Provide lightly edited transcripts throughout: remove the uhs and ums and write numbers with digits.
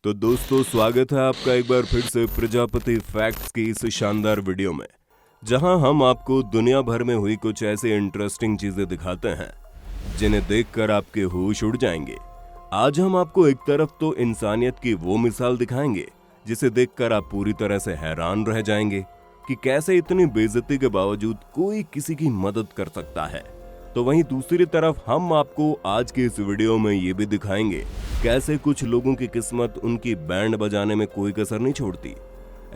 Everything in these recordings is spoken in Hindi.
तो दोस्तों स्वागत है आपका एक बार फिर से प्रजापति फैक्ट्स की इस शानदार वीडियो में, जहां हम आपको दुनिया भर में हुई कुछ ऐसे इंटरेस्टिंग चीजें दिखाते हैं जिन्हें देखकर आपके होश उड़ जाएंगे। आज हम आपको एक तरफ तो इंसानियत की वो मिसाल दिखाएंगे जिसे देखकर आप पूरी तरह से हैरान रह जाएंगे कि कैसे इतनी बेइज्जती के बावजूद कोई किसी की मदद कर सकता है, तो वहीं दूसरी तरफ हम आपको आज के इस वीडियो में ये भी दिखाएंगे कैसे कुछ लोगों की किस्मत उनकी बैंड बजाने में कोई कसर नहीं छोड़ती।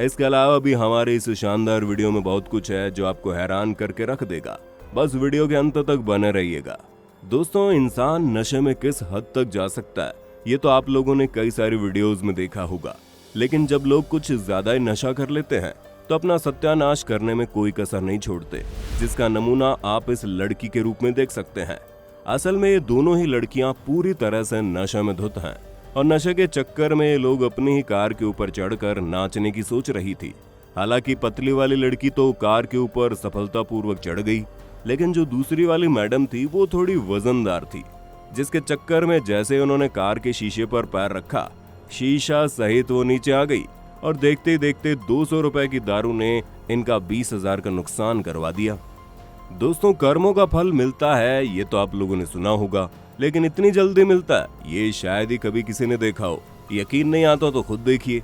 इसके अलावा भी हमारे इस शानदार वीडियो में बहुत कुछ है जो आपको हैरान करके रख देगा। बस वीडियो के अंत तक बने रहिएगा। दोस्तों, इंसान नशे में किस हद तक जा सकता है ये तो आप लोगों ने कई सारी वीडियोस में देखा होगा, लेकिन जब लोग कुछ ज्यादा ही नशा कर लेते हैं तो अपना सत्यानाश करने में कोई कसर नहीं छोड़ते, जिसका नमूना आप इस लड़की के रूप में देख सकते हैं। असल में ये दोनों ही लड़कियां पूरी तरह से नशे में धुत हैं और नशे के चक्कर में ये लोग अपनी ही कार के ऊपर चढ़कर नाचने की सोच रही थी। हालांकि पतली वाली लड़की तो कार के ऊपर सफलतापूर्वक चढ़ गई, लेकिन जो दूसरी वाली मैडम थी वो थोड़ी वजनदार थी, जिसके चक्कर में जैसे उन्होंने कार के शीशे पर पैर रखा, शीशा सहित वो नीचे आ गई और देखते ही देखते 200 रुपए की दारू ने इनका 20,000 का नुकसान करवा दिया। दोस्तों, कर्मों का फल मिलता है ये तो आप लोगों ने सुना होगा, लेकिन इतनी जल्दी मिलता है ये शायद ही कभी किसी ने देखा हो। यकीन नहीं आता तो खुद देखिए।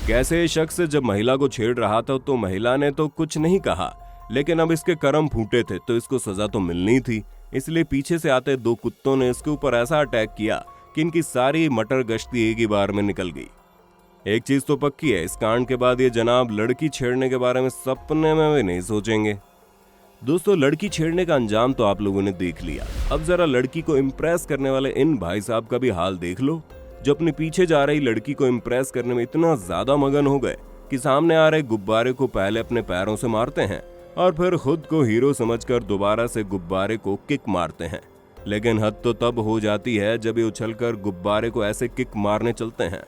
कैसे शख्स जब महिला को छेड़ रहा था तो महिला ने तो कुछ नहीं कहा, लेकिन अब इसके कर्म फूटे थे तो इसको सजा तो मिलनी थी। इसलिए पीछे से आते 2 कुत्तों ने इसके ऊपर ऐसा अटैक किया कि इनकी सारी मटर गश्ती एक ही बार में निकल गई। एक चीज तो पक्की है, इस कांड के बाद ये जनाब लड़की छेड़ने के बारे में सपने में भी नहीं सोचेंगे। दोस्तों, लड़की छेड़ने का अंजाम तो आप लोगों ने देख लिया। अब जरा लड़की को इम्प्रेस करने वाले इन भाई साहब का भी हाल देख लो, जो अपने पीछे जा रही लड़की को इम्प्रेस करने में इतना ज्यादा मगन हो गए कि सामने आ रहे गुब्बारे को पहले अपने पैरों से मारते हैं और फिर खुद को हीरो समझकर दोबारा से गुब्बारे को किक मारते हैं। लेकिन हद तो तब हो जाती है जब ये उछलकर गुब्बारे को ऐसे किक मारने चलते हैं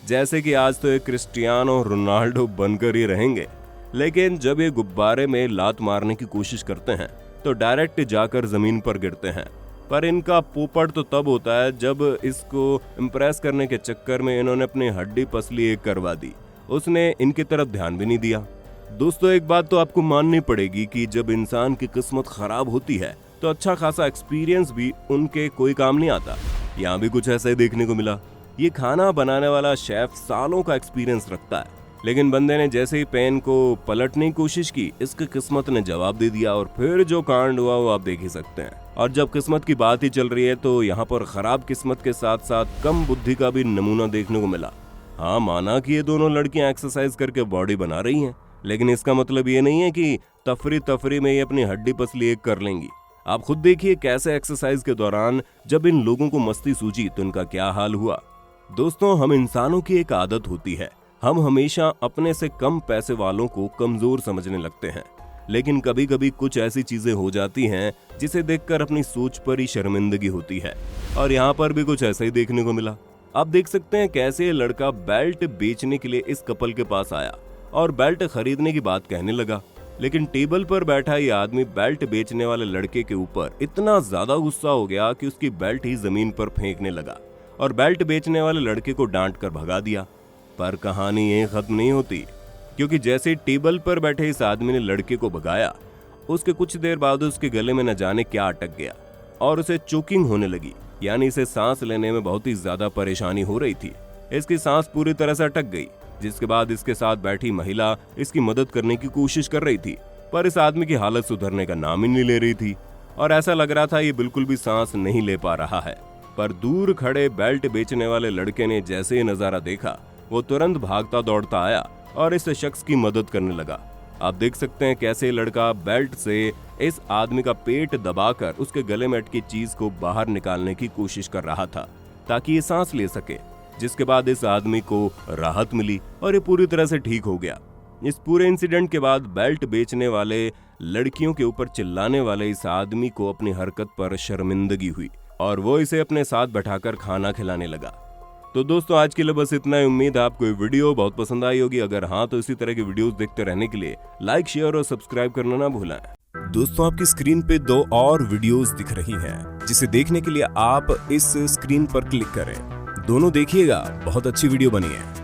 जैसे कि आज तो ये क्रिस्टियानो रोनाल्डो बनकर ही रहेंगे। लेकिन जब ये गुब्बारे में लात मारने की कोशिश करते हैं तो डायरेक्ट जाकर जमीन पर गिरते हैं। पर इनका पोपट तो तब होता है जब इसको इम्प्रेस करने के चक्कर में इन्होंने अपनी हड्डी पसली एक करवा दी, उसने इनकी तरफ ध्यान भी नहीं दिया। दोस्तों, एक बात तो आपको माननी पड़ेगी कि जब इंसान की किस्मत खराब होती है तो अच्छा खासा एक्सपीरियंस भी उनके कोई काम नहीं आता। यहाँ भी कुछ ऐसा ही देखने को मिला। ये खाना बनाने वाला शेफ सालों का एक्सपीरियंस रखता है, लेकिन बंदे ने जैसे ही पैन को पलटने की कोशिश की, इसकी किस्मत ने जवाब दे दिया और फिर जो कांड हुआ वो आप देख ही सकते हैं। और जब किस्मत की बात ही चल रही है तो यहाँ पर खराब किस्मत के साथ साथ कम बुद्धि का भी नमूना देखने को मिला। हाँ, माना कि ये दोनों लड़कियां एक्सरसाइज करके बॉडी बना रही हैं, लेकिन इसका मतलब ये नहीं है कि तफरी में ये अपनी हड्डी पसली एक कर लेंगी। आप खुद देखिए कैसे एक्सरसाइज के दौरान जब इन लोगों को मस्ती सूझी तो इनका क्या हाल हुआ। दोस्तों, हम इंसानों की एक आदत होती है, हम हमेशा अपने से कम पैसे वालों को कमजोर समझने लगते हैं, लेकिन कभी कभी कुछ ऐसी चीजें हो जाती हैं जिसे देखकर अपनी सोच पर ही शर्मिंदगी होती है। और यहाँ पर भी कुछ ऐसा ही देखने को मिला। आप देख सकते हैं कैसे ये लड़का बेल्ट बेचने के लिए इस कपल के पास आया और बेल्ट खरीदने की बात कहने लगा, लेकिन टेबल पर बैठा ये आदमी बेल्ट बेचने वाले लड़के के ऊपर इतना ज्यादा गुस्सा हो गया कि उसकी बेल्ट ही जमीन पर फेंकने लगा और बेल्ट बेचने वाले लड़के को डांट कर भगा दिया। पर कहानी यहीं खत्म नहीं होती, क्योंकि जैसे टेबल पर बैठे इस आदमी ने लड़के को भगाया, उसके कुछ देर बाद उसके गले में न जाने क्या अटक गया और उसे चोकिंग होने लगी, यानी इसे सांस लेने में बहुत ही ज्यादा परेशानी हो रही थी। इसकी सांस पूरी तरह से अटक गई, जिसके बाद इसके साथ बैठी महिला इसकी मदद करने की कोशिश कर रही थी, पर इस आदमी की हालत सुधरने का नाम ही नहीं ले रही थी और ऐसा लग रहा था ये बिल्कुल भी सांस नहीं ले पा रहा है। पर दूर खड़े बेल्ट बेचने वाले लड़के ने जैसे ही नजारा देखा, वो तुरंत भागता दौड़ता आया और इस शख्स की मदद करने लगा। आप देख सकते हैं कैसे लड़का बेल्ट से इस आदमी का पेट दबाकर उसके गले में अटकी चीज को बाहर निकालने की कोशिश कर रहा था ताकि ये सांस ले सके, जिसके बाद इस आदमी को राहत मिली और ये पूरी तरह से ठीक हो गया। इस पूरे इंसिडेंट के बाद बेल्ट बेचने वाले लड़कियों के वीडियो चिल्लाने वाले इस आदमी को अपनी हरकत पर शर्मिंदगी हुई और वो इसे अपने साथ बैठाकर खाना खिलाने लगा। तो दोस्तों, आज के लिए बस इतना ही। उम्मीद है आपको ये वीडियो बहुत पसंद आई होगी। अगर हाँ तो इसी तरह की वीडियोस देखते रहने के लिए लाइक, शेयर और सब्सक्राइब करना ना भूलें। दोस्तों, आपकी स्क्रीन पे 2 और वीडियोस दिख रही हैं, जिसे देखने के लिए आप इस स्क्रीन पर क्लिक करें। दोनों देखिएगा, बहुत अच्छी वीडियो बनी है।